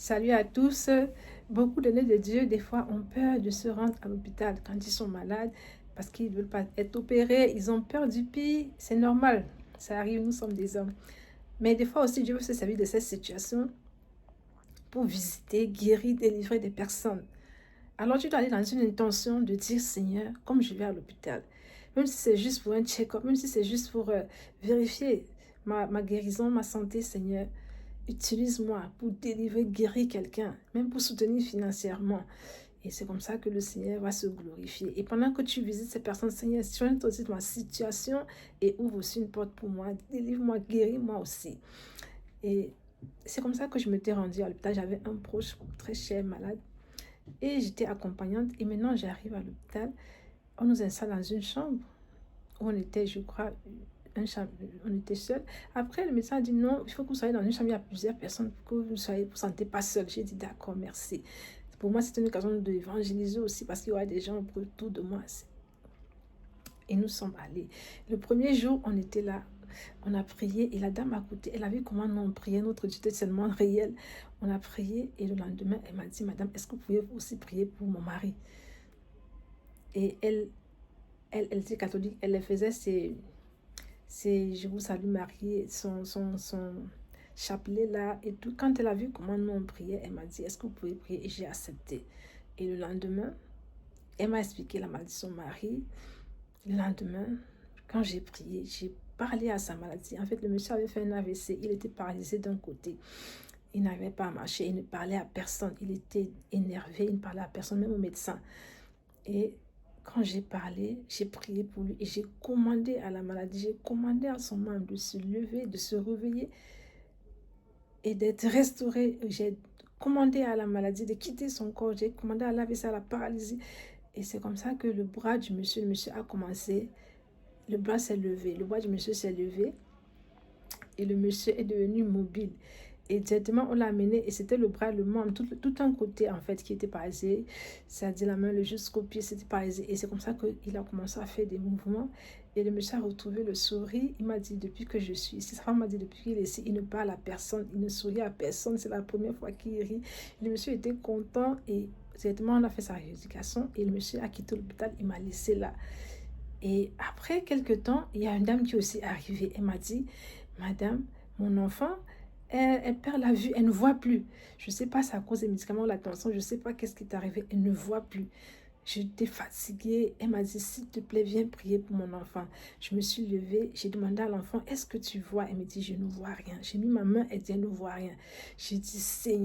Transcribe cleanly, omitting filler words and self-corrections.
Salut à tous. Beaucoup de nés de Dieu, des fois, ont peur de se rendre à l'hôpital quand ils sont malades parce qu'ils ne veulent pas être opérés. Ils ont peur du pire. C'est normal. Ça arrive, nous sommes des hommes. Mais des fois aussi, Dieu veut se servir de cette situation pour visiter, guérir, délivrer des personnes. Alors, tu dois aller dans une intention de dire, Seigneur, comme je vais à l'hôpital, même si c'est juste pour un check-up, même si c'est juste pour vérifier ma guérison, ma santé, Seigneur, utilise-moi pour délivrer, guérir quelqu'un, même pour soutenir financièrement. Et c'est comme ça que le Seigneur va se glorifier. Et pendant que tu visites ces personnes, Seigneur, soigne aussi ma situation et ouvre aussi une porte pour moi. Délivre-moi, guéris-moi aussi. Et c'est comme ça que je m'étais rendue à l'hôpital. J'avais un proche très cher, malade. Et j'étais accompagnante. Et maintenant, j'arrive à l'hôpital. On nous installe dans une chambre où on était, je crois, on était seuls. Après, le médecin a dit non, il faut que vous soyez dans une chambre, il y a plusieurs personnes pour que vous ne vous sentez pas seul. J'ai dit d'accord, merci. Pour moi, c'est une occasion d'évangéliser aussi parce qu'il y aura des gens autour de moi. Et nous sommes allés. Le premier jour, on était là, on a prié et la dame à côté, elle a vu comment nous on priait, notre Dieu était tellement réel. On a prié et le lendemain, elle m'a dit, madame, est-ce que vous pouvez aussi prier pour mon mari? Et elle était catholique, elle faisait c'est Je vous salue Marie, son chapelet là et tout. Quand elle a vu comment nous on priait, elle m'a dit, est-ce que vous pouvez prier? Et j'ai accepté. Et le lendemain, elle m'a expliqué la maladie de son mari. Le lendemain, quand j'ai prié, j'ai parlé à sa maladie. En fait, le monsieur avait fait un AVC, il était paralysé d'un côté. Il n'arrivait pas à marcher, il ne parlait à personne. Il était énervé, il ne parlait à personne, même au médecin. Et quand j'ai parlé, j'ai prié pour lui et j'ai commandé à la maladie, j'ai commandé à son membre de se lever, de se réveiller et d'être restauré. J'ai commandé à la maladie de quitter son corps, j'ai commandé à l'AVC, à la paralysie. Et c'est comme ça que le bras du monsieur, le monsieur a commencé, le bras s'est levé, le bras du monsieur s'est levé et le monsieur est devenu mobile. Et directement, on l'a amené et c'était le bras, le membre, tout un côté en fait qui était paralysé. C'est-à-dire la main, le jusqu'au pied, c'était paralysé. Et c'est comme ça qu'il a commencé à faire des mouvements. Et le monsieur a retrouvé le sourire. Il m'a dit, depuis que je suis ici, sa femme m'a dit, depuis qu'il est ici, il ne parle à personne, il ne sourit à personne. C'est la première fois qu'il rit. Le monsieur était content et directement, on a fait sa rééducation. Et le monsieur a quitté l'hôpital, il m'a laissé là. Et après quelques temps, il y a une dame qui est aussi arrivée. Elle m'a dit, madame, mon enfant, elle perd la vue, elle ne voit plus. Je ne sais pas, c'est à cause des médicaments, la tension, je ne sais pas qu'est-ce qui est arrivé, elle ne voit plus. J'étais fatiguée, elle m'a dit, s'il te plaît, viens prier pour mon enfant. Je me suis levée, j'ai demandé à l'enfant, est-ce que tu vois? Elle me dit, je ne vois rien. J'ai mis ma main, elle dit, elle ne voit rien. J'ai dit, Seigneur.